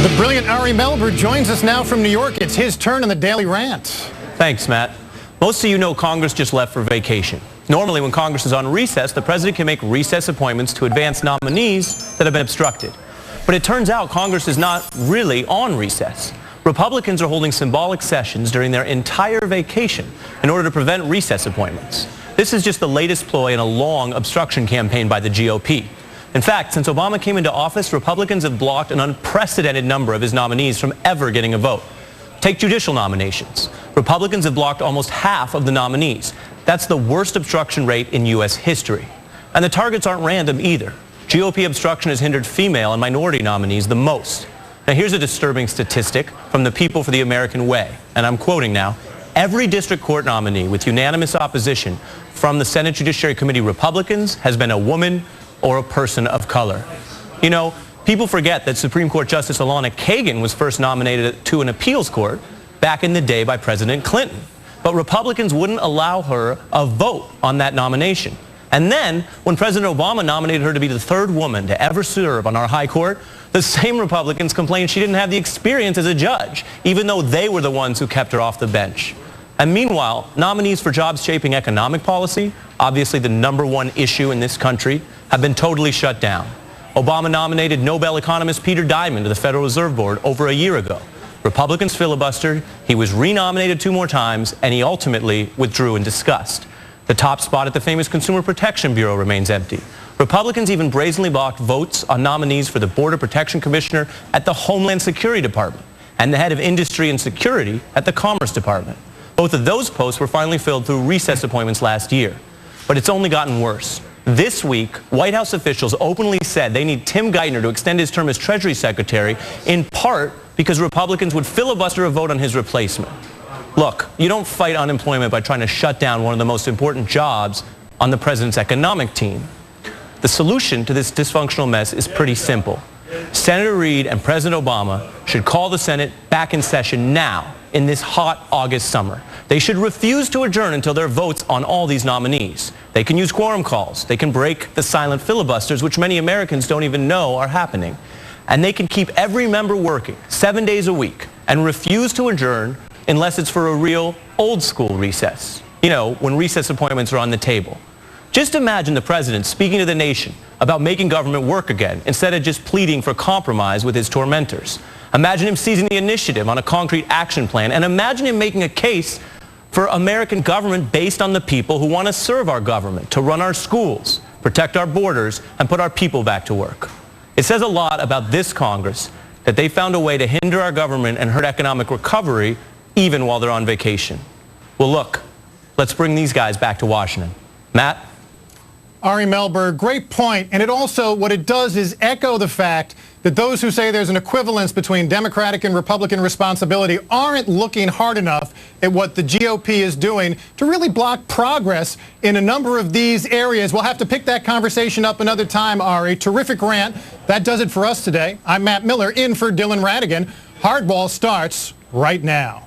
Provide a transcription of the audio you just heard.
The brilliant Ari Melber joins us now from New York. It's his turn in the Daily Rant. Thanks, Matt. Most of you know Congress just left for vacation. Normally, when Congress is on recess, the president can make recess appointments to advance nominees that have been obstructed. But it turns out Congress is not really on recess. Republicans are holding symbolic sessions during their entire vacation in order to prevent recess appointments. This is just the latest ploy in a long obstruction campaign by the GOP. In fact, since Obama came into office, Republicans have blocked an unprecedented number of his nominees from ever getting a vote. Take judicial nominations. Republicans have blocked almost half of the nominees. That's the worst obstruction rate in U.S. history. And the targets aren't random either. GOP obstruction has hindered female and minority nominees the most. Now here's a disturbing statistic from the People for the American Way, and I'm quoting now. Every district court nominee with unanimous opposition from the Senate Judiciary Committee Republicans has been a woman or a person of color. You know, people forget that Supreme Court Justice Elana Kagan was first nominated to an appeals court back in the day by President Clinton. But Republicans wouldn't allow her a vote on that nomination. And then, when President Obama nominated her to be the third woman to ever serve on our high court, the same Republicans complained she didn't have the experience as a judge, even though they were the ones who kept her off the bench. And meanwhile, nominees for jobs-shaping economic policy, obviously the #1 issue in this country, have been totally shut down. Obama nominated Nobel economist Peter Diamond to the Federal Reserve Board over a year ago. Republicans filibustered, he was renominated 2 more times, and he ultimately withdrew in disgust. The top spot at the famous Consumer Protection Bureau remains empty. Republicans even brazenly blocked votes on nominees for the Border Protection Commissioner at the Homeland Security Department and the head of Industry and Security at the Commerce Department. Both of those posts were finally filled through recess appointments last year. But it's only gotten worse. This week, White House officials openly said they need Tim Geithner to extend his term as Treasury Secretary, in part because Republicans would filibuster a vote on his replacement. Look, you don't fight unemployment by trying to shut down one of the most important jobs on the president's economic team. The solution to this dysfunctional mess is pretty simple. Senator Reid and President Obama should call the Senate back in session now in this hot August summer. They should refuse to adjourn until there are votes on all these nominees. They can use quorum calls. They can break the silent filibusters, which many Americans don't even know are happening. And they can keep every member working 7 days a week and refuse to adjourn unless it's for a real old school recess. You know, when recess appointments are on the table. Just imagine the president speaking to the nation about making government work again instead of just pleading for compromise with his tormentors. Imagine him seizing the initiative on a concrete action plan, and imagine him making a case for American government based on the people who want to serve our government, to run our schools, protect our borders, and put our people back to work. It says a lot about this Congress that they found a way to hinder our government and hurt economic recovery even while they're on vacation. Well, look, let's bring these guys back to Washington. Matt? Ari Melber, great point. And it also, what it does is echo the fact that those who say there's an equivalence between Democratic and Republican responsibility aren't looking hard enough at what the GOP is doing to really block progress in a number of these areas. We'll have to pick that conversation up another time, Ari. Terrific rant. That does it for us today. I'm Matt Miller, in for Dylan Ratigan. Hardball starts right now.